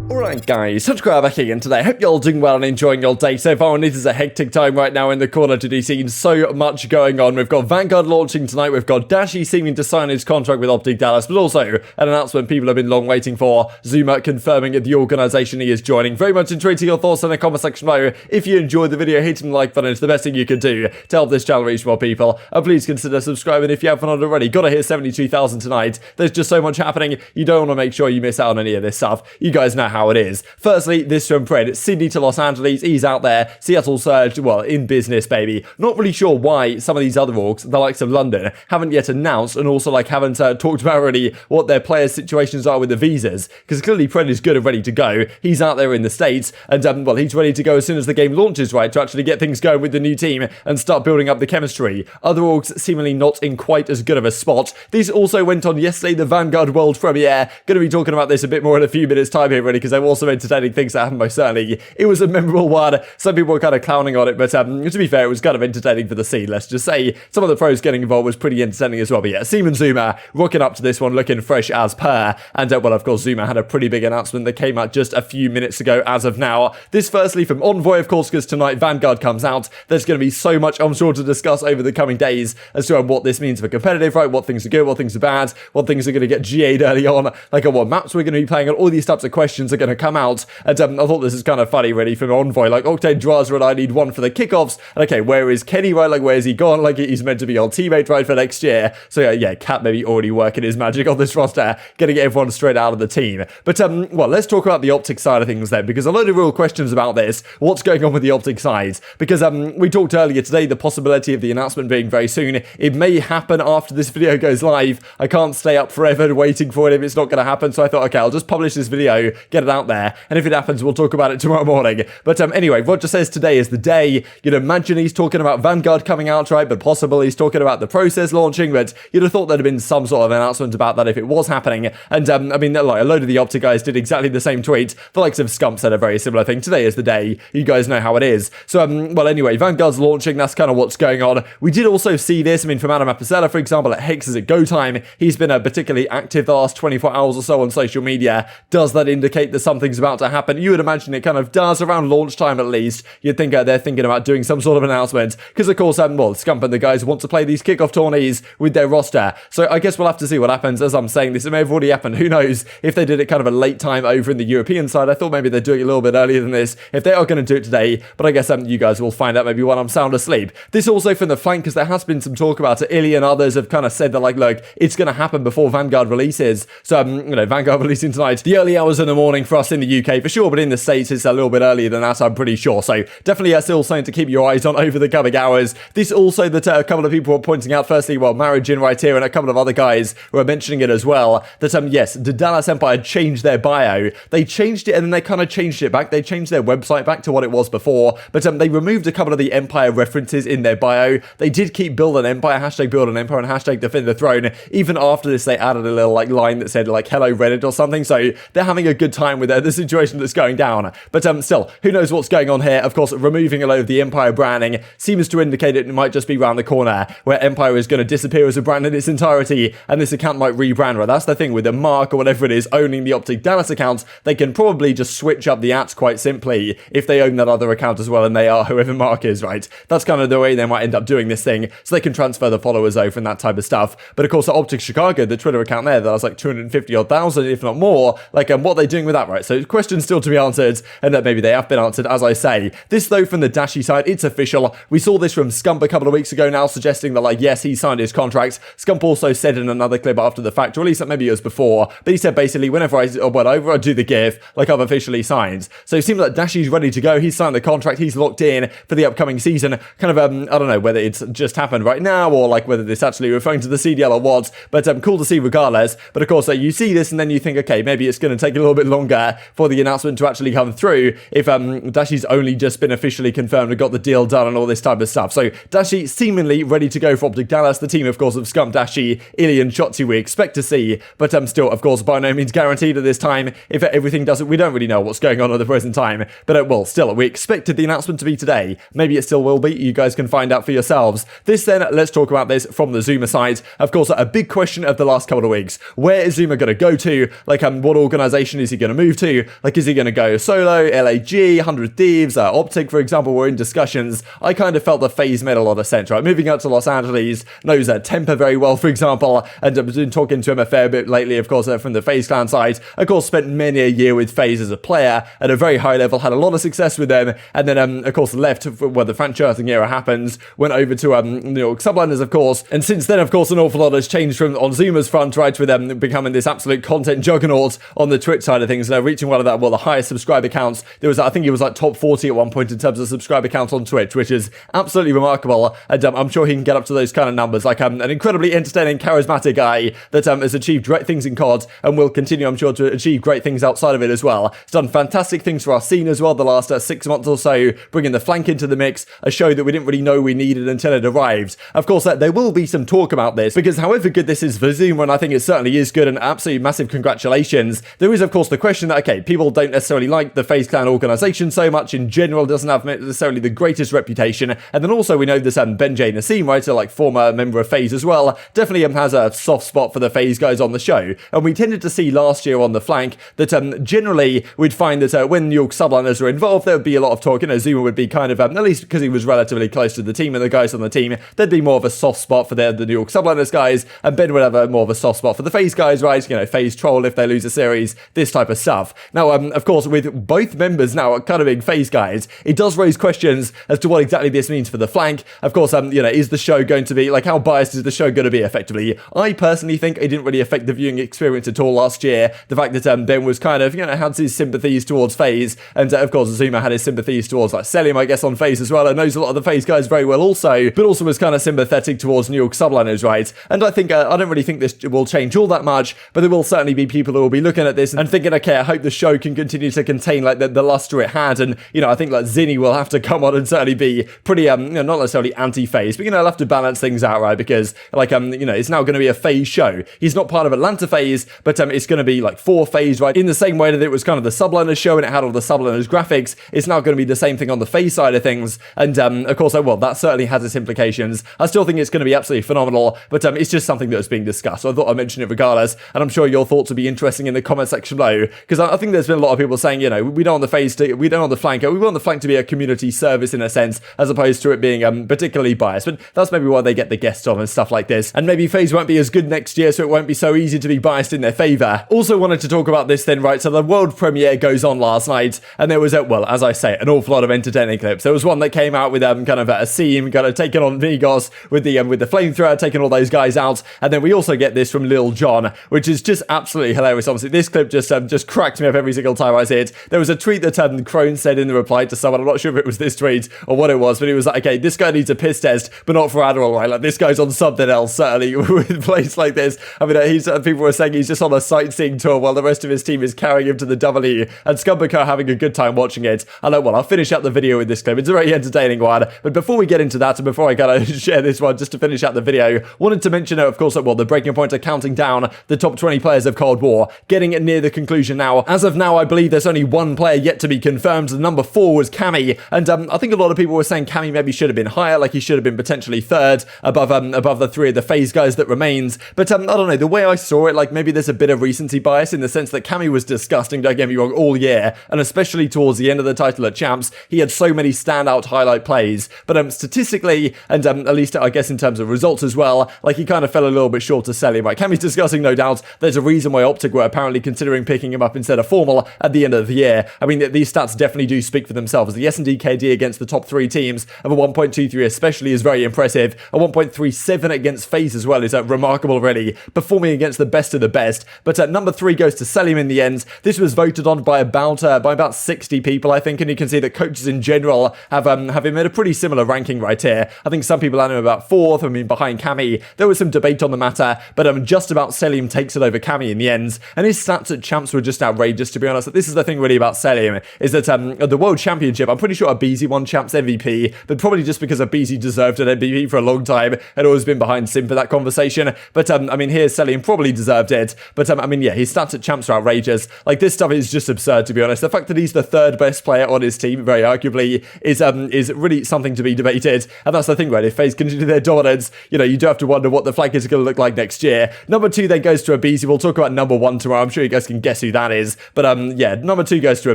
Alright guys, TacticalRab back again today. Hope you're all doing well and enjoying your day so far, and it is a hectic time right now in the Call of Duty scene. So much going on. We've got Vanguard launching tonight, we've got Dashy seeming to sign his contract with OpTic Dallas, but also an announcement people have been long waiting for. ZooMaa confirming the organisation he is joining. Very much enjoying your thoughts in the comment section below. If you enjoyed the video, hitting the like button is the best thing you can do to help this channel reach more people. And please consider subscribing if you haven't already. Gotta hit 72,000 tonight. There's just so much happening, you don't want to make sure you miss out on any of this stuff. You guys know how it is. Firstly, this from Fred, Sydney to Los Angeles, he's out there. Seattle surged, well, in business, baby. Not really sure why some of these other orgs, the likes of London, haven't yet announced and also haven't talked about really what their players' situations are with the visas. Because clearly Fred is good and ready to go. He's out there in the States and, well, he's ready to go as soon as the game launches, right, to actually get things going with the new team and start building up the chemistry. Other orgs seemingly not in quite as good of a spot. These also went on yesterday, the Vanguard World Premiere. Going to be talking about this a bit more in a few minutes' time here, really, because I'm also entertaining things that happened, most certainly. It was a memorable one. Some people were kind of clowning on it, but to be fair, it was kind of entertaining for the scene, let's just say. Some of the pros getting involved was pretty entertaining as well, but yeah, Asim and ZooMaa rocking up to this one, looking fresh as per. And well, of course, ZooMaa had a pretty big announcement that came out just a few minutes ago as of now. This firstly from Envoy, of course, because tonight Vanguard comes out. There's going to be so much, I'm sure, to discuss over the coming days as to what this means for competitive, right? What things are good, what things are bad, what things are going to get GA'd early on, what maps we're going to be playing, and all these types of questions are going to come out. And I thought this is kind of funny, really, from Envoy. Octane, Drazah, and I need one for the kickoffs. And okay, where is Kenny, right? Where is he gone? He's meant to be our teammate, right, for next year. So yeah, Cat maybe already working his magic on this roster, getting everyone straight out of the team. But well, let's talk about the OpTic side of things then, because a load of real questions about this. What's going on with the OpTic side? Because we talked earlier today, the possibility of the announcement being very soon. It may happen after this video goes live. I can't stay up forever waiting for it if it's not going to happen. So I thought, okay, I'll just publish this video, get it out there, and if it happens, we'll talk about it tomorrow morning. But anyway, Roger says today is the day. You'd imagine he's talking about Vanguard coming out, right? But possible he's talking about the process launching, but you'd have thought there'd have been some sort of announcement about that if it was happening. And I mean, a load of the OpTic guys did exactly the same tweet. The likes of Scump said a very similar thing. Today is the day. You guys know how it is. So, well, anyway, Vanguard's launching. That's kind of what's going on. We did also see this. I mean, from Adam Apicella, for example, at Hexes at Go Time, he's been particularly active the last 24 hours or so on social media. Does that indicate that something's about to happen? You would imagine it kind of does around launch time at least. You'd think they're thinking about doing some sort of announcement because, of course, well, Scump and the guys want to play these kickoff tourneys with their roster. So I guess we'll have to see what happens. As I'm saying this, it may have already happened. Who knows if they did it kind of a late time over in the European side. I thought maybe they're doing it a little bit earlier than this if they are going to do it today. But I guess you guys will find out maybe when I'm sound asleep. This also from the flank, because there has been some talk about it. Illy and others have kind of said that, look, it's going to happen before Vanguard releases. So, Vanguard releasing tonight. The early hours in the morning for us in the UK for sure, but in the States it's a little bit earlier than that, I'm pretty sure. So definitely still something to keep your eyes on over the coming hours. This also that a couple of people were pointing out, firstly, well, Marigin right here and a couple of other guys were mentioning it as well, that yes, the Dallas Empire changed their bio. They changed it and then they kind of changed it back. They changed their website back to what it was before, but they removed a couple of the Empire references in their bio. They did keep build an Empire, hashtag build an Empire, and hashtag defend the throne. Even after this, they added a little line that said hello Reddit or something. So they're having a good time with the situation that's going down. But still, who knows what's going on here? Of course, removing a load of the Empire branding seems to indicate it might just be around the corner where Empire is going to disappear as a brand in its entirety, and this account might rebrand. Right, that's the thing with the Mark or whatever it is owning the OpTic Dallas account. They can probably just switch up the @s quite simply if they own that other account as well, and they are whoever Mark is, right? That's kind of the way they might end up doing this thing, so they can transfer the followers over and that type of stuff. But of course, the OpTic Chicago, the Twitter account there, that was 250,000, if not more. What are they doing with that, right? So questions still to be answered, and that maybe they have been answered, as I say. This though, from the Dashy side, it's official. We saw this from Scump a couple of weeks ago now, suggesting that yes, he signed his contract. Scump also said in another clip after the fact, or at least maybe it was before, but he said basically whenever I do the GIF, I've officially signed. So it seems like Dashy's ready to go. He's signed the contract. He's locked in for the upcoming season. Kind of I don't know whether it's just happened right now or whether this actually referring to the CDL or what, but cool to see regardless. But of course, you see this and then you think, okay, maybe it's going to take a little bit longer for the announcement to actually come through if Dashy's only just been officially confirmed and got the deal done and all this type of stuff. So Dashy seemingly ready to go for OpTic Dallas, the team, of course, of Scump, Dashy, Illy, and Shotzi we expect to see, but still, of course, by no means guaranteed at this time. If everything doesn't, we don't really know what's going on at the present time, but well, still, we expected the announcement to be today. Maybe it still will be. You guys can find out for yourselves. This then, let's talk about this from the ZooMaa side. Of course, a big question of the last couple of weeks. Where is ZooMaa going to go to? What organization is he going to move to? Like, is he going to go solo, LAG, 100 Thieves, OpTic, for example, were in discussions. I kind of felt that FaZe made a lot of sense, right? Moving out to Los Angeles, knows Temper very well, for example, and I've been talking to him a fair bit lately, of course, from the FaZe clan side. Of course, spent many a year with FaZe as a player at a very high level, had a lot of success with them, and then, of course, left when the franchising era happens, went over to New York Subliners, of course, and since then, of course, an awful lot has changed from on ZooMaa's front, right, with them becoming this absolute content juggernaut on the Twitch side of things, reaching one of the highest subscriber counts. There was, I think he was like top 40 at one point in terms of subscriber counts on Twitch, which is absolutely remarkable, and I'm sure he can get up to those kind of numbers, like an incredibly entertaining, charismatic guy that has achieved great things in COD, and will continue, I'm sure, to achieve great things outside of it as well. He's done fantastic things for our scene as well the last 6 months or so, bringing the flank into the mix, a show that we didn't really know we needed until it arrived. Of course, there will be some talk about this, because however good this is for ZooMaa, and I think it certainly is good, and absolutely massive congratulations, there is, of course, the question that, okay, people don't necessarily like the FaZe clan organization so much in general, doesn't have necessarily the greatest reputation, and then also we know this Benjay and Asim, right, so like former member of FaZe as well, definitely has a soft spot for the FaZe guys on the show, and we tended to see last year on the flank that generally we'd find that when New York Subliners were involved, there would be a lot of talk, ZooMaa would be kind of, at least because he was relatively close to the team and the guys on the team, there'd be more of a soft spot for the New York Subliners guys, and Ben would have more of a soft spot for the FaZe guys, right, FaZe troll if they lose a series, this type of stuff. Now, of course, with both members now kind of being FaZe guys, it does raise questions as to what exactly this means for the flank. Of course, is the show going to be, like, how biased is the show going to be effectively? I personally think it didn't really affect the viewing experience at all last year. The fact that Ben was kind of, had his sympathies towards FaZe, and of course, ZooMaa had his sympathies towards, like, Cellium, I guess, on FaZe as well, and knows a lot of the FaZe guys very well also, but also was kind of sympathetic towards New York Subliners, right? And I think, I don't really think this will change all that much, but there will certainly be people who will be looking at this and thinking, okay, I hope the show can continue to contain, like, the luster it had, and, I think, like, Zinni will have to come on and certainly be pretty, not necessarily anti-FaZe, but, he'll have to balance things out, right? Because, like, it's now going to be a FaZe show. He's not part of Atlanta FaZe, but it's going to be, like, for FaZe, right? In the same way that it was kind of the Subliners show and it had all the Subliners graphics, it's now going to be the same thing on the FaZe side of things, and, of course, well, that certainly has its implications. I still think it's going to be absolutely phenomenal, but, it's just something that was being discussed, so I thought I'd mention it regardless, and I'm sure your thoughts will be interesting in the comment section below, because I think there's been a lot of people saying, we don't want the FaZe to, we don't want the flank, we want the flank to be a community service in a sense, as opposed to it being particularly biased, but that's maybe why they get the guests on and stuff like this, and maybe FaZe won't be as good next year, so it won't be so easy to be biased in their favor. Also wanted to talk about this then, right, so the world premiere goes on last night, and there was, well, as I say, an awful lot of entertaining clips. There was one that came out with kind of Asim, kind of taking on Migos with the flamethrower, taking all those guys out, and then we also get this from Lil Jon, which is just absolutely hilarious. Obviously, this clip just cracked me up every single time I see it. There was a tweet that Crone said in the reply to someone, I'm not sure if it was this tweet or what it was, but he was like, okay, this guy needs a piss test, but not for Adderall, right? Like, this guy's on something else, certainly, with a place like this. I mean, people were saying he's just on a sightseeing tour while the rest of his team is carrying him to the W, and Scumberg are having a good time watching it. I know, well, I'll finish up the video with this clip. It's a very entertaining one, but before we get into that, and before I kind of share this one, just to finish out the video, wanted to mention, of course, well, the breaking point are counting down the top 20 players of Cold War, getting near the conclusion now. As of now, I believe there's only one player yet to be confirmed. The number 4 was Cammy, and I think a lot of people were saying Cammy maybe should have been higher, like he should have been potentially 3rd above the 3 of the FaZe guys that remains. But I don't know, the way I saw it, like maybe there's a bit of recency bias in the sense that Cammy was disgusting, don't get me wrong, all year, and especially towards the end of the title at Champs, he had so many standout highlight plays. But statistically, and at least I guess in terms of results as well, like he kind of fell a little bit short of Cellium. Right, Cammy's disgusting, no doubt. There's a reason why OpTic were apparently considering picking him up instead of Formal at the end of the year. I mean, these stats definitely do speak for themselves. The S&D KD against the top 3 teams of a 1.23 especially is very impressive. A 1.37 against FaZe as well is remarkable, really, performing against the best of the best. But number 3 goes to Cellium in the end. This was voted on by about 60 people, I think, and you can see that coaches in general have him in a pretty similar ranking right here. I think some people had him about 4th. I mean, behind Cammy, there was some debate on the matter, but just about Cellium takes it over Cammy in the end. And his stats at Champs were just outrageous, to be honest. This is the thing really about Cellium, is that at the World Championship, I'm pretty sure aBeZy won Champs MVP, but probably just because aBeZy deserved an MVP for a long time, had always been behind Simp for that conversation. But I mean, here Cellium probably deserved it. But I mean, yeah, his stats at Champs are outrageous. Like, this stuff is just absurd, to be honest. The fact that he's the 3rd best player on his team, very arguably, is really something to be debated. And that's the thing, right? If FaZe continue their dominance, you do have to wonder what the flank is going to look like next year. Number 2 then goes to aBeZy. We'll talk about number 1 tomorrow. I'm sure you guys can guess who that man is. But yeah, number 2 goes to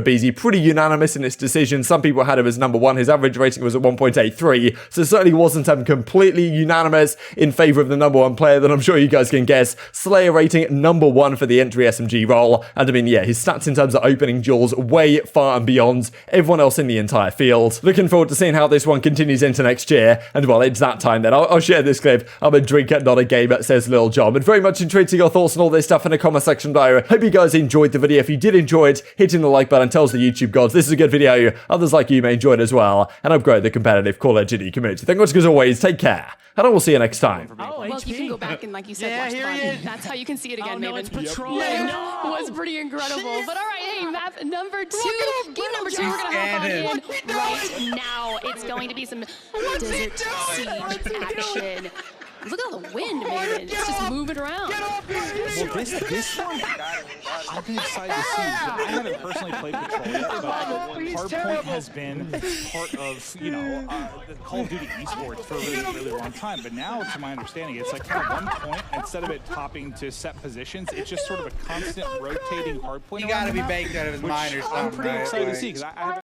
aBeZy. Pretty unanimous in its decision. Some people had him as number 1. His average rating was at 1.83, so it certainly wasn't completely unanimous in favor of the number 1 player that I'm sure you guys can guess. Slayer rating number 1 for the entry SMG role, and I mean, yeah, his stats in terms of opening duels way far and beyond everyone else in the entire field. Looking forward to seeing how this one continues into next year, and well, it's that time then. I'll share this clip. I'm a drinker, not a gamer, says Lil John. But very much intrigued to your thoughts on all this stuff in the comment section below. Hope you guys enjoyed the video. If you did enjoy it, hitting the like button tells the YouTube gods this is a good video. Others like you may enjoy it as well, and I've grown the competitive Call of Duty community. Thank you much as always. Take care, and I will see you next time. Well, you can go back and, like you said, watch the VOD. That's how you can see it again, no, Maven. it's Patrol. It was pretty incredible. But all right, hey, map number 2. Game number 2, we're going to hop on in right now. It's going to be some Desert Siege action. Look at all the wind, Maven. It's just moving around. Well, this one, I've been excited to see. I haven't personally played Patrol yet, but Hardpoint has been part of, you know, the Call of Duty Esports for a really long time. But now, to my understanding, it's like kind of one point, instead of it popping to set positions, it's just sort of a constant rotating Hardpoint. You gotta be baked out of his mind or something. I'm pretty excited to see, because I